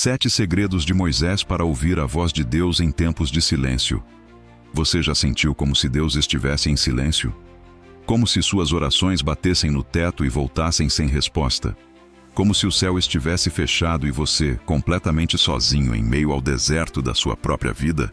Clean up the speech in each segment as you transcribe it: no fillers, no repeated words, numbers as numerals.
7 segredos de Moisés para ouvir a voz de Deus em tempos de silêncio. Você já sentiu como se Deus estivesse em silêncio? Como se suas orações batessem no teto e voltassem sem resposta? Como se o céu estivesse fechado e você, completamente sozinho em meio ao deserto da sua própria vida?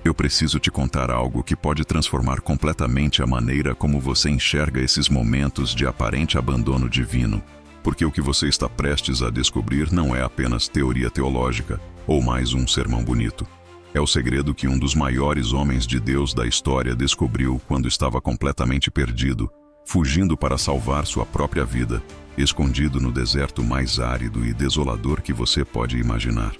Eu preciso te contar algo que pode transformar completamente a maneira como você enxerga esses momentos de aparente abandono divino. Porque o que você está prestes a descobrir não é apenas teoria teológica ou mais um sermão bonito. É o segredo que um dos maiores homens de Deus da história descobriu quando estava completamente perdido, fugindo para salvar sua própria vida, escondido no deserto mais árido e desolador que você pode imaginar.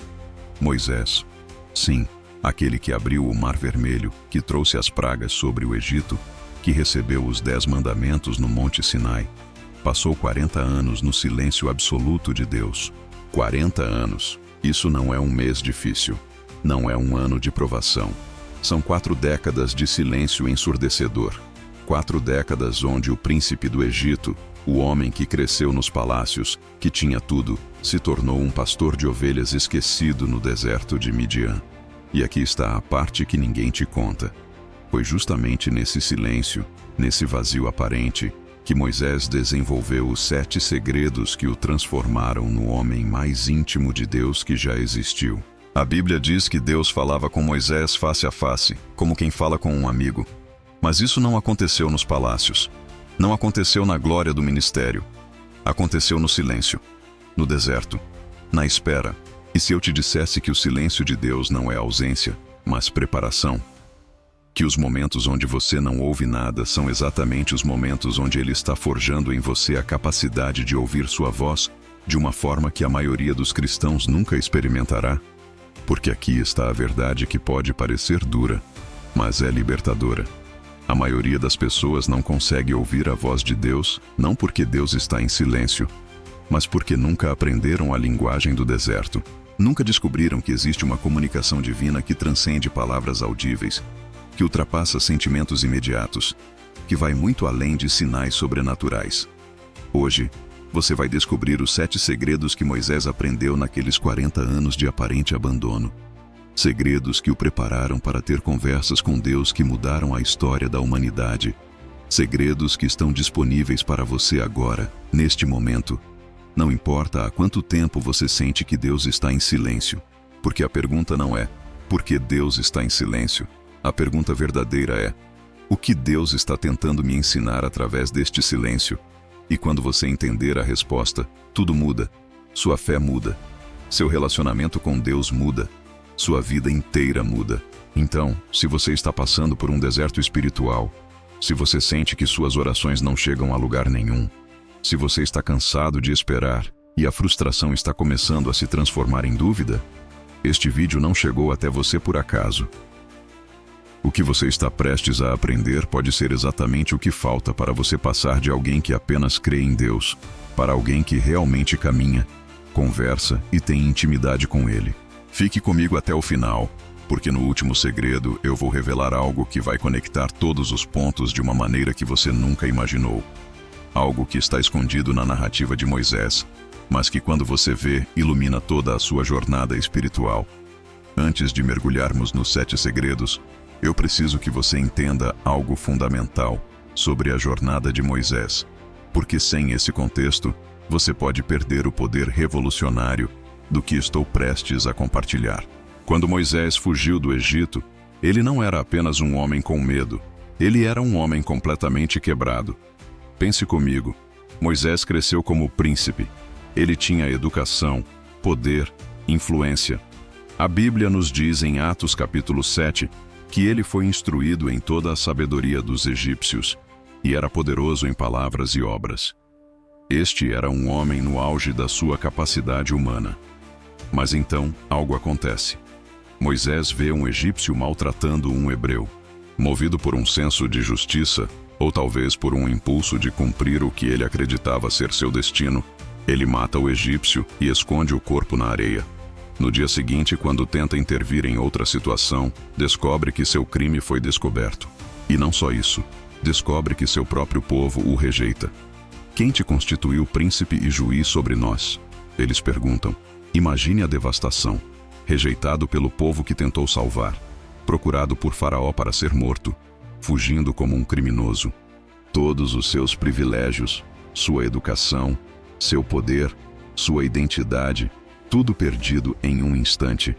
Moisés. Sim, aquele que abriu o Mar Vermelho, que trouxe as pragas sobre o Egito, que recebeu os 10 mandamentos no Monte Sinai. Passou 40 anos no silêncio absoluto de Deus. 40 anos. Isso não é um mês difícil. Não é um ano de provação. São 4 décadas de silêncio ensurdecedor. 4 décadas onde o príncipe do Egito, o homem que cresceu nos palácios, que tinha tudo, se tornou um pastor de ovelhas esquecido no deserto de Midian. E aqui está a parte que ninguém te conta. Foi justamente nesse silêncio, nesse vazio aparente, que Moisés desenvolveu os 7 segredos que o transformaram no homem mais íntimo de Deus que já existiu. A Bíblia diz que Deus falava com Moisés face a face, como quem fala com um amigo. Mas isso não aconteceu nos palácios. Não aconteceu na glória do ministério. Aconteceu no silêncio, no deserto, na espera. E se eu te dissesse que o silêncio de Deus não é ausência, mas preparação? Que os momentos onde você não ouve nada são exatamente os momentos onde Ele está forjando em você a capacidade de ouvir sua voz de uma forma que a maioria dos cristãos nunca experimentará? Porque aqui está a verdade que pode parecer dura, mas é libertadora. A maioria das pessoas não consegue ouvir a voz de Deus, não porque Deus está em silêncio, mas porque nunca aprenderam a linguagem do deserto. Nunca descobriram que existe uma comunicação divina que transcende palavras audíveis, que ultrapassa sentimentos imediatos, que vai muito além de sinais sobrenaturais. Hoje, você vai descobrir os 7 segredos que Moisés aprendeu naqueles 40 anos de aparente abandono. Segredos que o prepararam para ter conversas com Deus que mudaram a história da humanidade. Segredos que estão disponíveis para você agora, neste momento. Não importa há quanto tempo você sente que Deus está em silêncio, porque a pergunta não é, por que Deus está em silêncio? A pergunta verdadeira é, o que Deus está tentando me ensinar através deste silêncio? E quando você entender a resposta, tudo muda. Sua fé muda. Seu relacionamento com Deus muda. Sua vida inteira muda. Então, se você está passando por um deserto espiritual, se você sente que suas orações não chegam a lugar nenhum, se você está cansado de esperar e a frustração está começando a se transformar em dúvida, este vídeo não chegou até você por acaso. O que você está prestes a aprender pode ser exatamente o que falta para você passar de alguém que apenas crê em Deus, para alguém que realmente caminha, conversa e tem intimidade com Ele. Fique comigo até o final, porque no último segredo eu vou revelar algo que vai conectar todos os pontos de uma maneira que você nunca imaginou. Algo que está escondido na narrativa de Moisés, mas que quando você vê, ilumina toda a sua jornada espiritual. Antes de mergulharmos nos 7 segredos, eu preciso que você entenda algo fundamental sobre a jornada de Moisés, porque sem esse contexto, você pode perder o poder revolucionário do que estou prestes a compartilhar. Quando Moisés fugiu do Egito, ele não era apenas um homem com medo, ele era um homem completamente quebrado. Pense comigo, Moisés cresceu como príncipe, ele tinha educação, poder, influência. A Bíblia nos diz em Atos capítulo 7, que ele foi instruído em toda a sabedoria dos egípcios e era poderoso em palavras e obras. Este era um homem no auge da sua capacidade humana. Mas então, algo acontece. Moisés vê um egípcio maltratando um hebreu. Movido por um senso de justiça, ou talvez por um impulso de cumprir o que ele acreditava ser seu destino, ele mata o egípcio e esconde o corpo na areia. No dia seguinte, quando tenta intervir em outra situação, descobre que seu crime foi descoberto. E não só isso, descobre que seu próprio povo o rejeita. Quem te constituiu príncipe e juiz sobre nós? Eles perguntam. Imagine a devastação. Rejeitado pelo povo que tentou salvar, procurado por Faraó para ser morto, fugindo como um criminoso. Todos os seus privilégios, sua educação, seu poder, sua identidade, tudo perdido em um instante.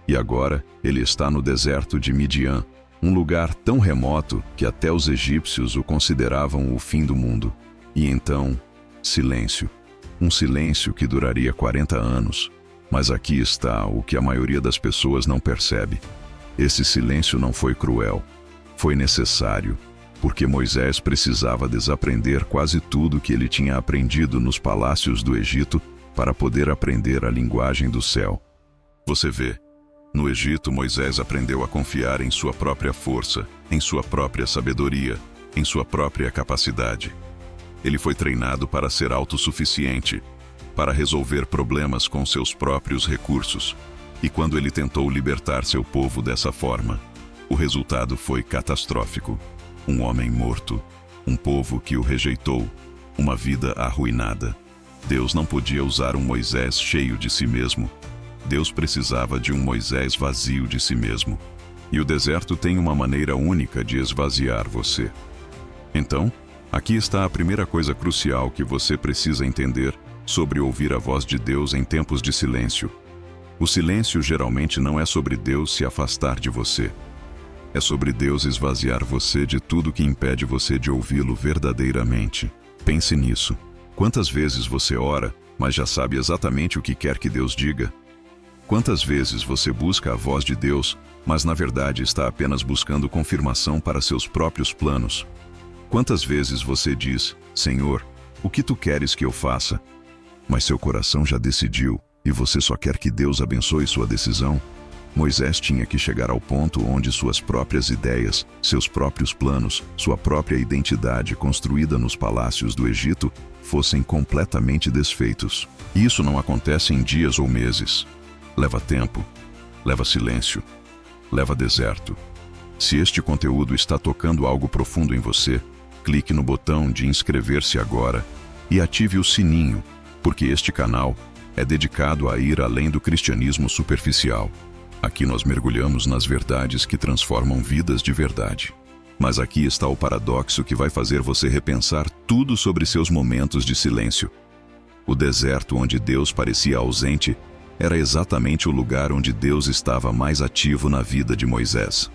E agora ele está no deserto de Midian, um lugar tão remoto que até os egípcios o consideravam o fim do mundo. E então, silêncio. Um silêncio que duraria 40 anos. Mas aqui está o que a maioria das pessoas não percebe. Esse silêncio não foi cruel. Foi necessário, porque Moisés precisava desaprender quase tudo que ele tinha aprendido nos palácios do Egito para poder aprender a linguagem do céu. Você vê, no Egito Moisés aprendeu a confiar em sua própria força, em sua própria sabedoria, em sua própria capacidade. Ele foi treinado para ser autossuficiente, para resolver problemas com seus próprios recursos. E quando ele tentou libertar seu povo dessa forma, o resultado foi catastrófico. Um homem morto, um povo que o rejeitou, uma vida arruinada. Deus não podia usar um Moisés cheio de si mesmo. Deus precisava de um Moisés vazio de si mesmo. E o deserto tem uma maneira única de esvaziar você. Então, aqui está a primeira coisa crucial que você precisa entender sobre ouvir a voz de Deus em tempos de silêncio. O silêncio geralmente não é sobre Deus se afastar de você. É sobre Deus esvaziar você de tudo que impede você de ouvi-lo verdadeiramente. Pense nisso. Quantas vezes você ora, mas já sabe exatamente o que quer que Deus diga? Quantas vezes você busca a voz de Deus, mas na verdade está apenas buscando confirmação para seus próprios planos? Quantas vezes você diz, Senhor, o que tu queres que eu faça? Mas seu coração já decidiu, e você só quer que Deus abençoe sua decisão? Moisés tinha que chegar ao ponto onde suas próprias ideias, seus próprios planos, sua própria identidade construída nos palácios do Egito fossem completamente desfeitos. E isso não acontece em dias ou meses. Leva tempo, leva silêncio, leva deserto. Se este conteúdo está tocando algo profundo em você, clique no botão de inscrever-se agora e ative o sininho, porque este canal é dedicado a ir além do cristianismo superficial. Aqui nós mergulhamos nas verdades que transformam vidas de verdade. Mas aqui está o paradoxo que vai fazer você repensar tudo sobre seus momentos de silêncio. O deserto onde Deus parecia ausente era exatamente o lugar onde Deus estava mais ativo na vida de Moisés.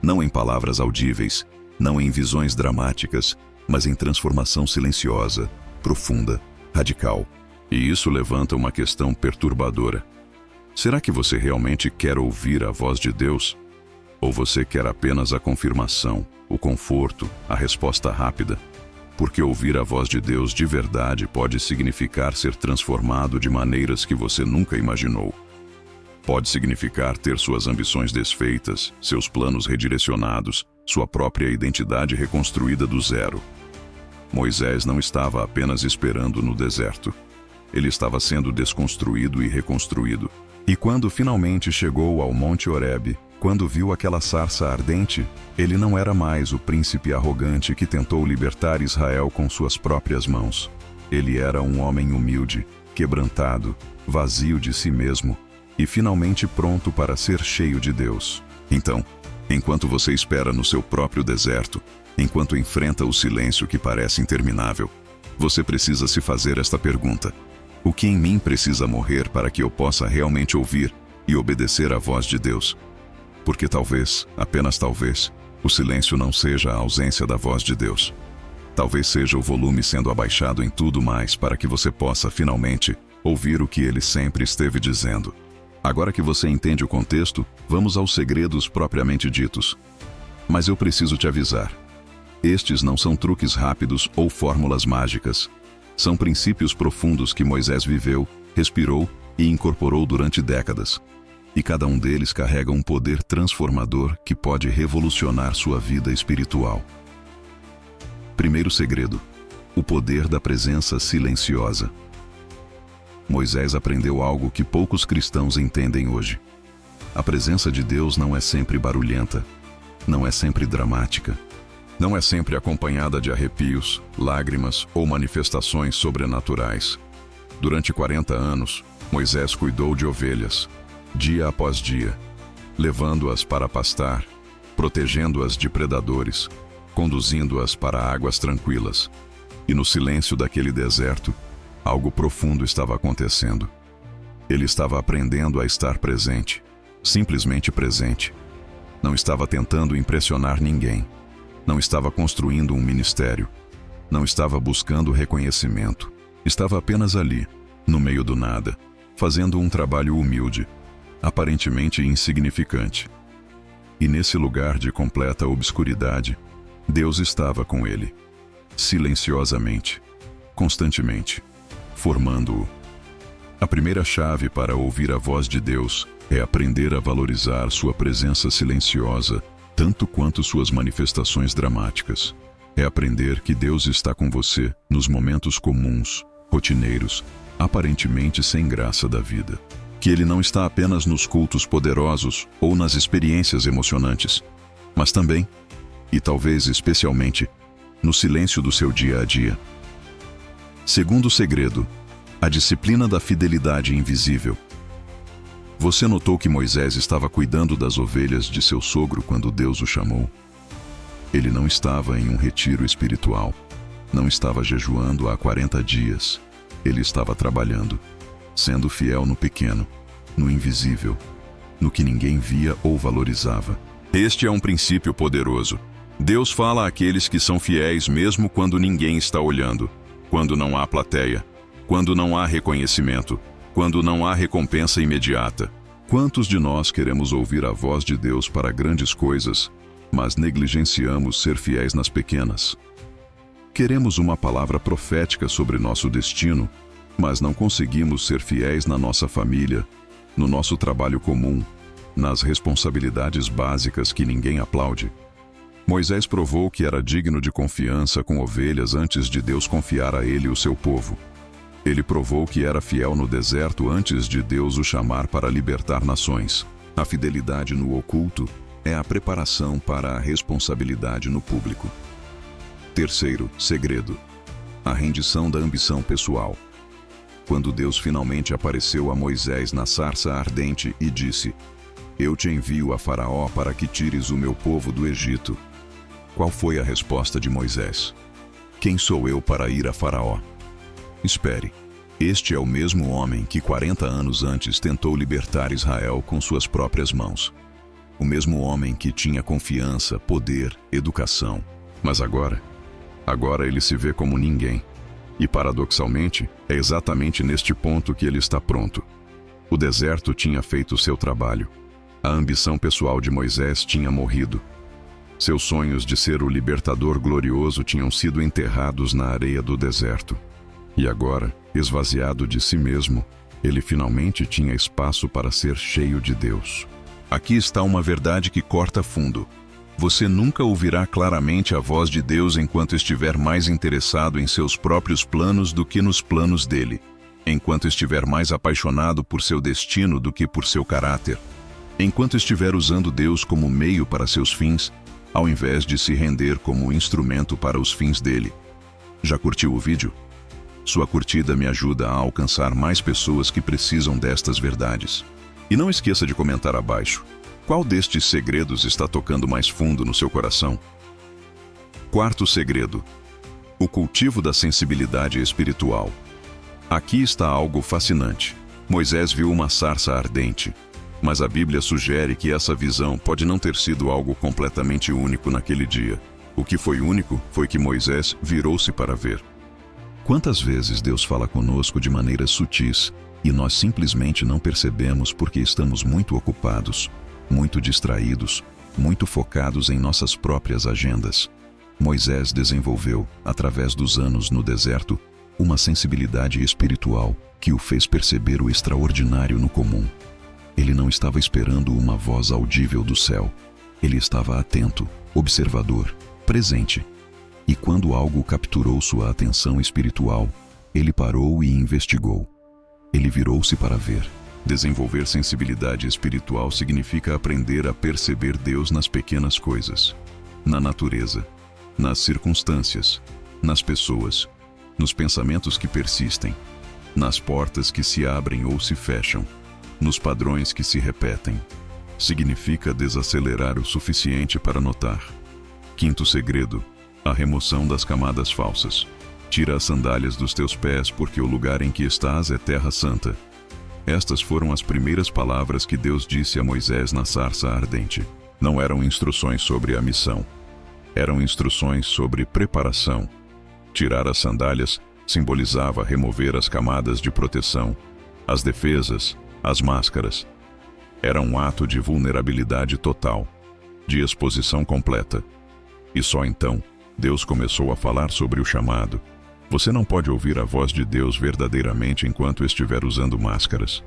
Não em palavras audíveis, não em visões dramáticas, mas em transformação silenciosa, profunda, radical. E isso levanta uma questão perturbadora. Será que você realmente quer ouvir a voz de Deus? Ou você quer apenas a confirmação, o conforto, a resposta rápida? Porque ouvir a voz de Deus de verdade pode significar ser transformado de maneiras que você nunca imaginou. Pode significar ter suas ambições desfeitas, seus planos redirecionados, sua própria identidade reconstruída do zero. Moisés não estava apenas esperando no deserto. Ele estava sendo desconstruído e reconstruído. E quando finalmente chegou ao Monte Horebe, quando viu aquela sarça ardente, ele não era mais o príncipe arrogante que tentou libertar Israel com suas próprias mãos. Ele era um homem humilde, quebrantado, vazio de si mesmo e finalmente pronto para ser cheio de Deus. Então, enquanto você espera no seu próprio deserto, enquanto enfrenta o silêncio que parece interminável, você precisa se fazer esta pergunta: o que em mim precisa morrer para que eu possa realmente ouvir e obedecer à voz de Deus? Porque talvez, apenas talvez, o silêncio não seja a ausência da voz de Deus. Talvez seja o volume sendo abaixado em tudo mais para que você possa, finalmente, ouvir o que ele sempre esteve dizendo. Agora que você entende o contexto, vamos aos segredos propriamente ditos. Mas eu preciso te avisar. Estes não são truques rápidos ou fórmulas mágicas. São princípios profundos que Moisés viveu, respirou e incorporou durante décadas. E cada um deles carrega um poder transformador que pode revolucionar sua vida espiritual. Primeiro segredo: o poder da presença silenciosa. Moisés aprendeu algo que poucos cristãos entendem hoje. A presença de Deus não é sempre barulhenta, não é sempre dramática, não é sempre acompanhada de arrepios, lágrimas ou manifestações sobrenaturais. Durante 40 anos, Moisés cuidou de ovelhas, dia após dia, levando-as para pastar, protegendo-as de predadores, conduzindo-as para águas tranquilas. E no silêncio daquele deserto, algo profundo estava acontecendo. Ele estava aprendendo a estar presente, simplesmente presente. Não estava tentando impressionar ninguém. Não estava construindo um ministério. Não estava buscando reconhecimento. Estava apenas ali, no meio do nada, fazendo um trabalho humilde, aparentemente insignificante. E nesse lugar de completa obscuridade, Deus estava com ele, silenciosamente, constantemente, formando-o. A primeira chave para ouvir a voz de Deus é aprender a valorizar sua presença silenciosa, tanto quanto suas manifestações dramáticas. É aprender que Deus está com você nos momentos comuns, rotineiros, aparentemente sem graça da vida. Que Ele não está apenas nos cultos poderosos ou nas experiências emocionantes, mas também, e talvez especialmente, no silêncio do seu dia a dia. Segundo segredo, a disciplina da fidelidade invisível. Você notou que Moisés estava cuidando das ovelhas de seu sogro quando Deus o chamou? Ele não estava em um retiro espiritual, não estava jejuando há 40 dias. Ele estava trabalhando, sendo fiel no pequeno, no invisível, no que ninguém via ou valorizava. Este é um princípio poderoso. Deus fala àqueles que são fiéis mesmo quando ninguém está olhando, quando não há plateia, quando não há reconhecimento, quando não há recompensa imediata. Quantos de nós queremos ouvir a voz de Deus para grandes coisas, mas negligenciamos ser fiéis nas pequenas? Queremos uma palavra profética sobre nosso destino, mas não conseguimos ser fiéis na nossa família, no nosso trabalho comum, nas responsabilidades básicas que ninguém aplaude. Moisés provou que era digno de confiança com ovelhas antes de Deus confiar a ele o seu povo. Ele provou que era fiel no deserto antes de Deus o chamar para libertar nações. A fidelidade no oculto é a preparação para a responsabilidade no público. Terceiro segredo: a rendição da ambição pessoal. Quando Deus finalmente apareceu a Moisés na sarça ardente e disse: "Eu te envio a Faraó para que tires o meu povo do Egito." Qual foi a resposta de Moisés? "Quem sou eu para ir a Faraó?" Espere, este é o mesmo homem que 40 anos antes tentou libertar Israel com suas próprias mãos. O mesmo homem que tinha confiança, poder, educação. Mas agora ele se vê como ninguém. E paradoxalmente, é exatamente neste ponto que ele está pronto. O deserto tinha feito seu trabalho. A ambição pessoal de Moisés tinha morrido. Seus sonhos de ser o libertador glorioso tinham sido enterrados na areia do deserto. E agora, esvaziado de si mesmo, ele finalmente tinha espaço para ser cheio de Deus. Aqui está uma verdade que corta fundo. Você nunca ouvirá claramente a voz de Deus enquanto estiver mais interessado em seus próprios planos do que nos planos dele, enquanto estiver mais apaixonado por seu destino do que por seu caráter, enquanto estiver usando Deus como meio para seus fins, ao invés de se render como instrumento para os fins dele. Já curtiu o vídeo? Sua curtida me ajuda a alcançar mais pessoas que precisam destas verdades. E não esqueça de comentar abaixo. Qual destes segredos está tocando mais fundo no seu coração? Quarto segredo: o cultivo da sensibilidade espiritual. Aqui está algo fascinante. Moisés viu uma sarça ardente, mas a Bíblia sugere que essa visão pode não ter sido algo completamente único naquele dia. O que foi único foi que Moisés virou-se para ver. Quantas vezes Deus fala conosco de maneiras sutis e nós simplesmente não percebemos porque estamos muito ocupados, muito distraídos, muito focados em nossas próprias agendas. Moisés desenvolveu, através dos anos no deserto, uma sensibilidade espiritual que o fez perceber o extraordinário no comum. Ele não estava esperando uma voz audível do céu. Ele estava atento, observador, presente. E quando algo capturou sua atenção espiritual, ele parou e investigou. Ele virou-se para ver. Desenvolver sensibilidade espiritual significa aprender a perceber Deus nas pequenas coisas, na natureza, nas circunstâncias, nas pessoas, nos pensamentos que persistem. nas portas que se abrem ou se fecham, nos padrões que se repetem. Significa desacelerar o suficiente para notar. Quinto segredo: a remoção das camadas falsas. Tira as sandálias dos teus pés, porque o lugar em que estás é terra santa. Estas foram as primeiras palavras que Deus disse a Moisés na sarça ardente. Não eram instruções sobre a missão. Eram instruções sobre preparação. Tirar as sandálias simbolizava remover as camadas de proteção, as defesas, as máscaras. Era um ato de vulnerabilidade total, de exposição completa. E só então, Deus começou a falar sobre o chamado. Você não pode ouvir a voz de Deus verdadeiramente enquanto estiver usando máscaras,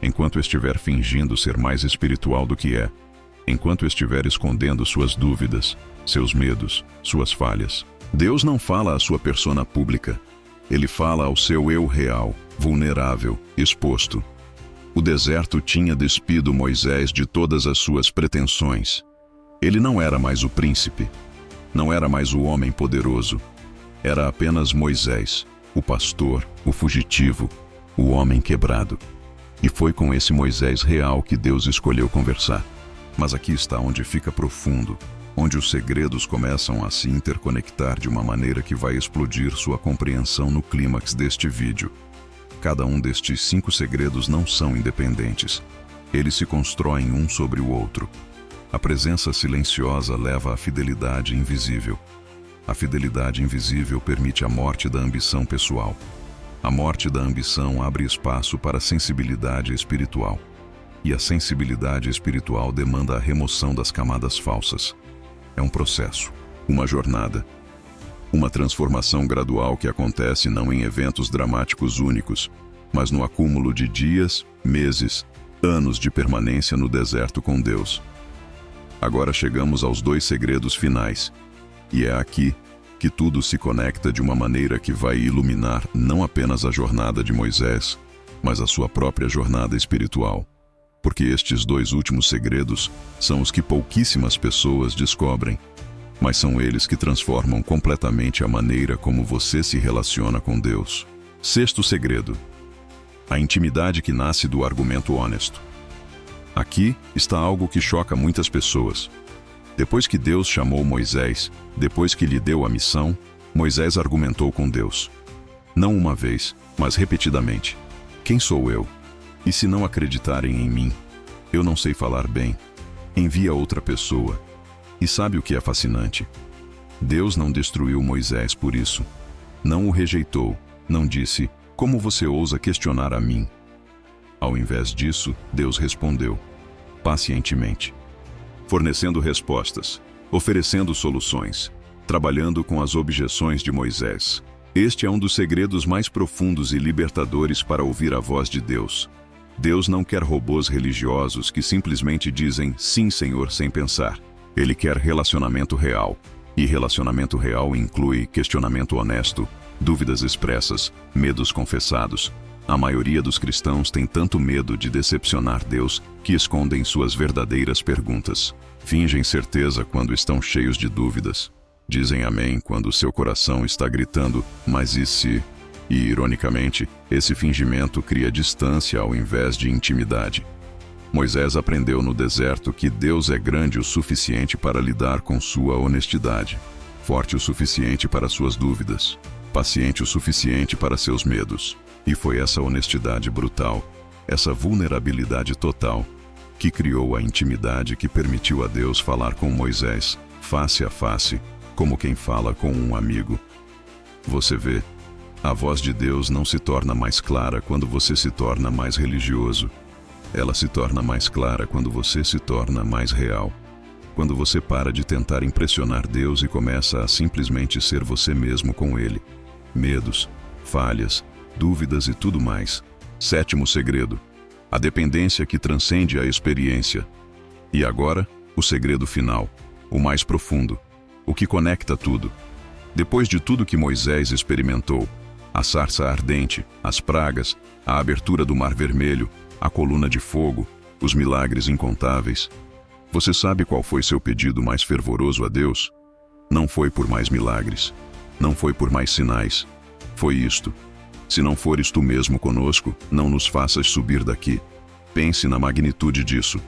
enquanto estiver fingindo ser mais espiritual do que é, enquanto estiver escondendo suas dúvidas, seus medos, suas falhas. Deus não fala à sua persona pública. Ele fala ao seu eu real, vulnerável, exposto. O deserto tinha despido Moisés de todas as suas pretensões. Ele não era mais o príncipe. Não era mais o homem poderoso. Era apenas Moisés, o pastor, o fugitivo, o homem quebrado. E foi com esse Moisés real que Deus escolheu conversar. Mas aqui está onde fica profundo, onde os segredos começam a se interconectar de uma maneira que vai explodir sua compreensão no clímax deste vídeo. Cada um destes 5 segredos não são independentes. Eles se constroem um sobre o outro. A presença silenciosa leva à fidelidade invisível. A fidelidade invisível permite a morte da ambição pessoal. A morte da ambição abre espaço para a sensibilidade espiritual. E a sensibilidade espiritual demanda a remoção das camadas falsas. É um processo, uma jornada. Uma transformação gradual que acontece não em eventos dramáticos únicos, mas no acúmulo de dias, meses, anos de permanência no deserto com Deus. Agora chegamos aos 2 segredos finais. E é aqui que tudo se conecta de uma maneira que vai iluminar não apenas a jornada de Moisés, mas a sua própria jornada espiritual. Porque estes 2 últimos segredos são os que pouquíssimas pessoas descobrem, mas são eles que transformam completamente a maneira como você se relaciona com Deus. 6º segredo: a intimidade que nasce do argumento honesto. Aqui está algo que choca muitas pessoas. Depois que Deus chamou Moisés, depois que lhe deu a missão, Moisés argumentou com Deus. Não uma vez, mas repetidamente. Quem sou eu? E se não acreditarem em mim? Eu não sei falar bem. Envia outra pessoa. E sabe o que é fascinante? Deus não destruiu Moisés por isso. Não o rejeitou. Não disse: como você ousa questionar a mim? Ao invés disso, Deus respondeu, pacientemente, fornecendo respostas, oferecendo soluções, trabalhando com as objeções de Moisés. Este é um dos segredos mais profundos e libertadores para ouvir a voz de Deus. Deus não quer robôs religiosos que simplesmente dizem sim, Senhor, sem pensar. Ele quer relacionamento real. E relacionamento real inclui questionamento honesto, dúvidas expressas, medos confessados. A maioria dos cristãos tem tanto medo de decepcionar Deus que escondem suas verdadeiras perguntas. Fingem certeza quando estão cheios de dúvidas. Dizem amém quando seu coração está gritando, mas e se? E, ironicamente, esse fingimento cria distância ao invés de intimidade. Moisés aprendeu no deserto que Deus é grande o suficiente para lidar com sua honestidade, forte o suficiente para suas dúvidas, paciente o suficiente para seus medos. E foi essa honestidade brutal, essa vulnerabilidade total, que criou a intimidade que permitiu a Deus falar com Moisés, face a face, como quem fala com um amigo. Você vê, a voz de Deus não se torna mais clara quando você se torna mais religioso. Ela se torna mais clara quando você se torna mais real. Quando você para de tentar impressionar Deus e começa a simplesmente ser você mesmo com Ele. Medos, falhas, dúvidas e tudo mais. 7º segredo: a dependência que transcende a experiência. E agora, o segredo final, o mais profundo, o que conecta tudo. Depois de tudo que Moisés experimentou, a sarça ardente, as pragas, a abertura do Mar Vermelho, a coluna de fogo, os milagres incontáveis. Você sabe qual foi seu pedido mais fervoroso a Deus? Não foi por mais milagres, não foi por mais sinais. Foi isto: Se não fores tu mesmo conosco, não nos faças subir daqui. Pense na magnitude disso.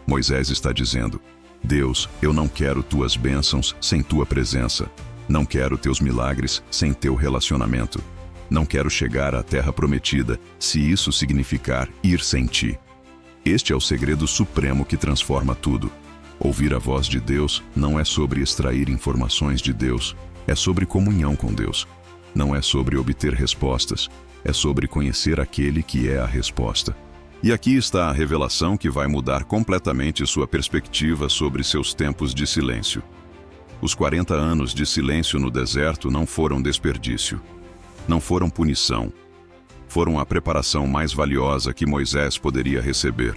Moisés está dizendo: Deus, eu não quero tuas bênçãos sem tua presença. Não quero teus milagres sem teu relacionamento. Não quero chegar à terra prometida se isso significar ir sem ti. Este é o segredo supremo que transforma tudo. Ouvir a voz de Deus não é sobre extrair informações de Deus, é sobre comunhão com Deus. Não é sobre obter respostas, é sobre conhecer aquele que é a resposta. E aqui está a revelação que vai mudar completamente sua perspectiva sobre seus tempos de silêncio. Os 40 anos de silêncio no deserto não foram desperdício. Não foram punição. Foram a preparação mais valiosa que Moisés poderia receber.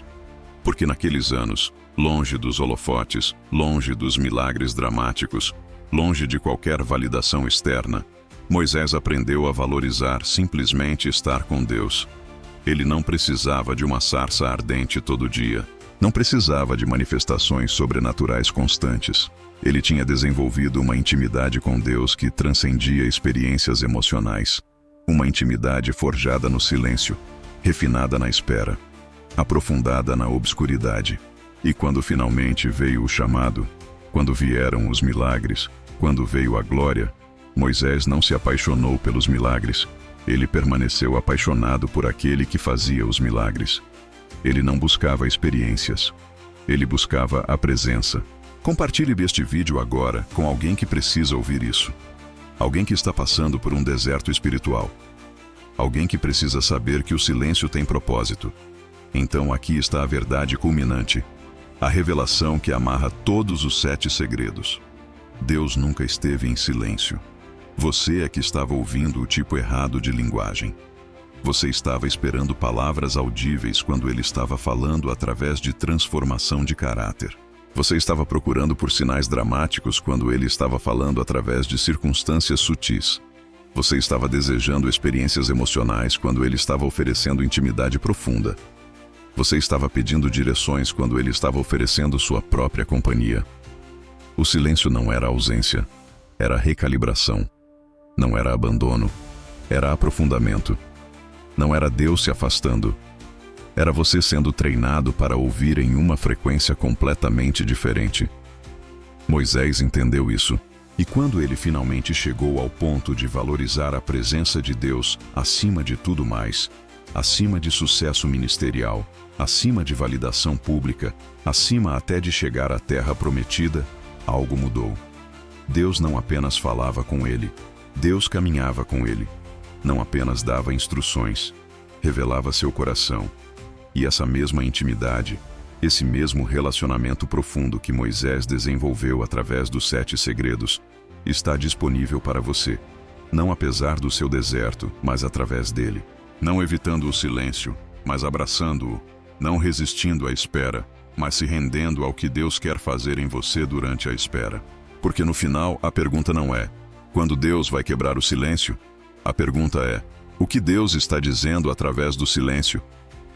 Porque naqueles anos, longe dos holofotes, longe dos milagres dramáticos, longe de qualquer validação externa, Moisés aprendeu a valorizar simplesmente estar com Deus. Ele não precisava de uma sarça ardente todo dia. Não precisava de manifestações sobrenaturais constantes. Ele tinha desenvolvido uma intimidade com Deus que transcendia experiências emocionais. Uma intimidade forjada no silêncio, refinada na espera, aprofundada na obscuridade. E quando finalmente veio o chamado, quando vieram os milagres, quando veio a glória, Moisés não se apaixonou pelos milagres. Ele permaneceu apaixonado por aquele que fazia os milagres. Ele não buscava experiências. Ele buscava a presença. Compartilhe este vídeo agora com alguém que precisa ouvir isso. Alguém que está passando por um deserto espiritual. Alguém que precisa saber que o silêncio tem propósito. Então aqui está a verdade culminante. A revelação que amarra todos os 7 segredos. Deus nunca esteve em silêncio. Você é que estava ouvindo o tipo errado de linguagem. Você estava esperando palavras audíveis quando ele estava falando através de transformação de caráter. Você estava procurando por sinais dramáticos quando ele estava falando através de circunstâncias sutis. Você estava desejando experiências emocionais quando ele estava oferecendo intimidade profunda. Você estava pedindo direções quando ele estava oferecendo sua própria companhia. O silêncio não era ausência, era recalibração. Não era abandono, era aprofundamento. Não era Deus se afastando. Era você sendo treinado para ouvir em uma frequência completamente diferente. Moisés entendeu isso, e quando ele finalmente chegou ao ponto de valorizar a presença de Deus acima de tudo mais, acima de sucesso ministerial, acima de validação pública, acima até de chegar à terra prometida, algo mudou. Deus não apenas falava com ele, Deus caminhava com ele. Não apenas dava instruções, revelava seu coração. E essa mesma intimidade, esse mesmo relacionamento profundo que Moisés desenvolveu através dos 7 segredos, está disponível para você. Não apesar do seu deserto, mas através dele. Não evitando o silêncio, mas abraçando-o. Não resistindo à espera, mas se rendendo ao que Deus quer fazer em você durante a espera. Porque no final, a pergunta não é: quando Deus vai quebrar o silêncio? A pergunta é: o que Deus está dizendo através do silêncio?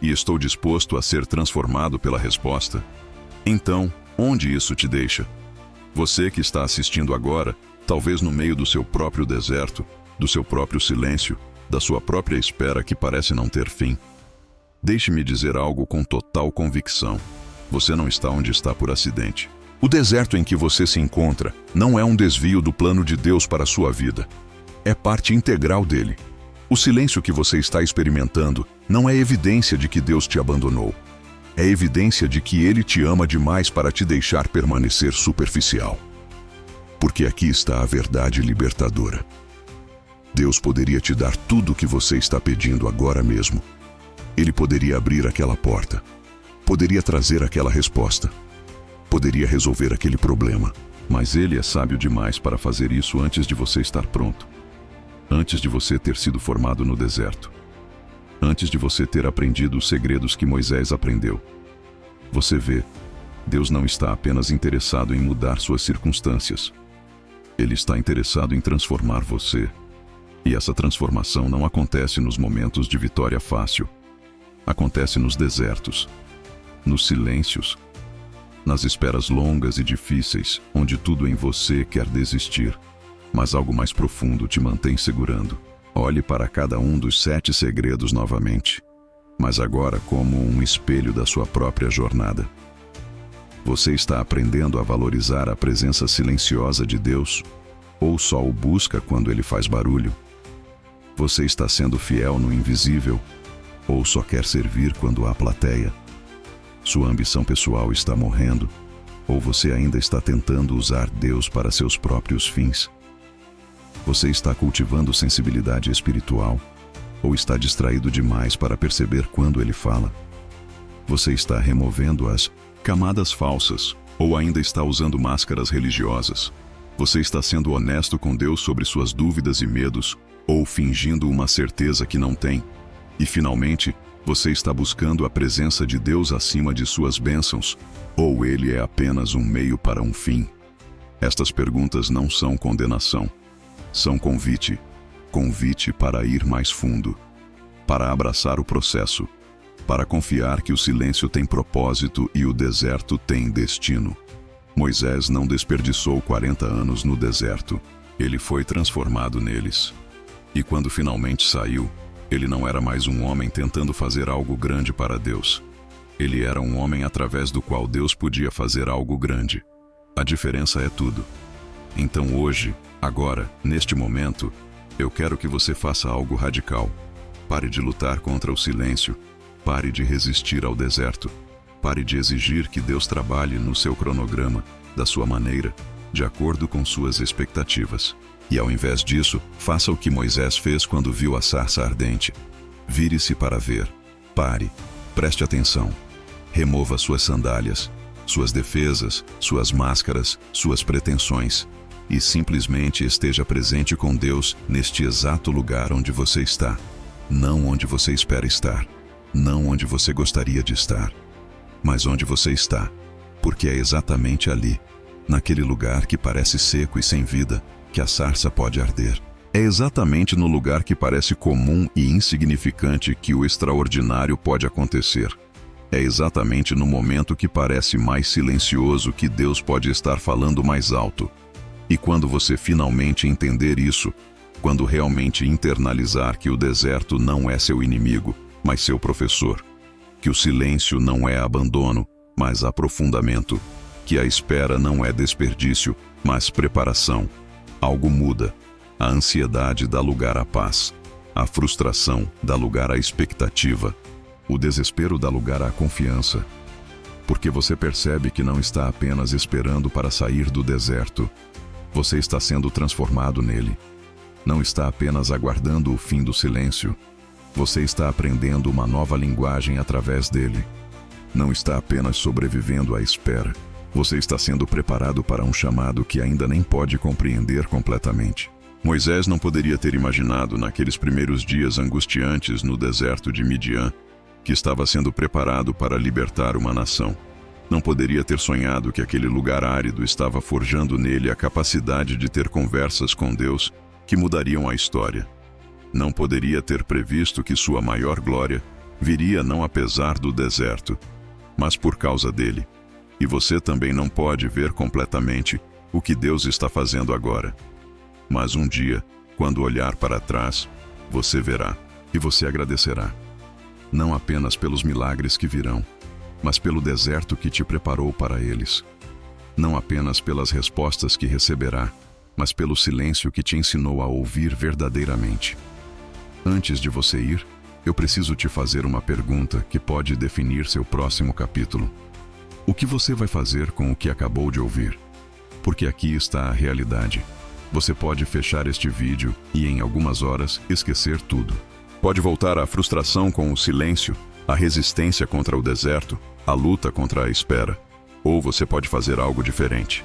E estou disposto a ser transformado pela resposta? Então, onde isso te deixa? Você que está assistindo agora, talvez no meio do seu próprio deserto, do seu próprio silêncio, da sua própria espera que parece não ter fim. Deixe-me dizer algo com total convicção. Você não está onde está por acidente. O deserto em que você se encontra não é um desvio do plano de Deus para a sua vida. É parte integral dele. O silêncio que você está experimentando não é evidência de que Deus te abandonou. É evidência de que Ele te ama demais para te deixar permanecer superficial. Porque aqui está a verdade libertadora. Deus poderia te dar tudo o que você está pedindo agora mesmo. Ele poderia abrir aquela porta. Poderia trazer aquela resposta. Poderia resolver aquele problema. Mas Ele é sábio demais para fazer isso antes de você estar pronto. Antes de você ter sido formado no deserto. Antes de você ter aprendido os segredos que Moisés aprendeu. Você vê, Deus não está apenas interessado em mudar suas circunstâncias. Ele está interessado em transformar você. E essa transformação não acontece nos momentos de vitória fácil. Acontece nos desertos, nos silêncios, nas esperas longas e difíceis, onde tudo em você quer desistir, mas algo mais profundo te mantém segurando. Olhe para cada um dos 7 segredos novamente, mas agora como um espelho da sua própria jornada. Você está aprendendo a valorizar a presença silenciosa de Deus, ou só o busca quando ele faz barulho? Você está sendo fiel no invisível, ou só quer servir quando há plateia? Sua ambição pessoal está morrendo, ou você ainda está tentando usar Deus para seus próprios fins? Você está cultivando sensibilidade espiritual, ou está distraído demais para perceber quando ele fala? Você está removendo as camadas falsas, ou ainda está usando máscaras religiosas? Você está sendo honesto com Deus sobre suas dúvidas e medos, ou fingindo uma certeza que não tem? E finalmente, você está buscando a presença de Deus acima de suas bênçãos, ou ele é apenas um meio para um fim? Estas perguntas não são condenação, são convite. Convite para ir mais fundo, para abraçar o processo, para confiar que o silêncio tem propósito e o deserto tem destino. Moisés não desperdiçou 40 anos no deserto, ele foi transformado neles. E quando finalmente saiu, ele não era mais um homem tentando fazer algo grande para Deus. Ele era um homem através do qual Deus podia fazer algo grande. A diferença é tudo. Então hoje, agora, neste momento, eu quero que você faça algo radical. Pare de lutar contra o silêncio. Pare de resistir ao deserto. Pare de exigir que Deus trabalhe no seu cronograma, da sua maneira, de acordo com suas expectativas. E ao invés disso, faça o que Moisés fez quando viu a sarça ardente. Vire-se para ver. Pare. Preste atenção. Remova suas sandálias, suas defesas, suas máscaras, suas pretensões. E simplesmente esteja presente com Deus neste exato lugar onde você está. Não onde você espera estar. Não onde você gostaria de estar. Mas onde você está. Porque é exatamente ali, naquele lugar que parece seco e sem vida, que a sarça pode arder. É exatamente no lugar que parece comum e insignificante que o extraordinário pode acontecer. É exatamente no momento que parece mais silencioso que Deus pode estar falando mais alto. E quando você finalmente entender isso, quando realmente internalizar que o deserto não é seu inimigo, mas seu professor, que o silêncio não é abandono, mas aprofundamento, que a espera não é desperdício, mas preparação, algo muda. A ansiedade dá lugar à paz, a frustração dá lugar à expectativa, o desespero dá lugar à confiança. Porque você percebe que não está apenas esperando para sair do deserto, você está sendo transformado nele. Não está apenas aguardando o fim do silêncio. Você está aprendendo uma nova linguagem através dele. Não está apenas sobrevivendo à espera. Você está sendo preparado para um chamado que ainda nem pode compreender completamente. Moisés não poderia ter imaginado naqueles primeiros dias angustiantes no deserto de Midian que estava sendo preparado para libertar uma nação. Não poderia ter sonhado que aquele lugar árido estava forjando nele a capacidade de ter conversas com Deus que mudariam a história. Não poderia ter previsto que sua maior glória viria não apesar do deserto, mas por causa dele. E você também não pode ver completamente o que Deus está fazendo agora. Mas um dia, quando olhar para trás, você verá e você agradecerá. Não apenas pelos milagres que virão, mas pelo deserto que te preparou para eles. Não apenas pelas respostas que receberá, mas pelo silêncio que te ensinou a ouvir verdadeiramente. Antes de você ir, eu preciso te fazer uma pergunta que pode definir seu próximo capítulo. O que você vai fazer com o que acabou de ouvir? Porque aqui está a realidade. Você pode fechar este vídeo e, em algumas horas, esquecer tudo. Pode voltar à frustração com o silêncio, à resistência contra o deserto, à luta contra a espera. Ou você pode fazer algo diferente.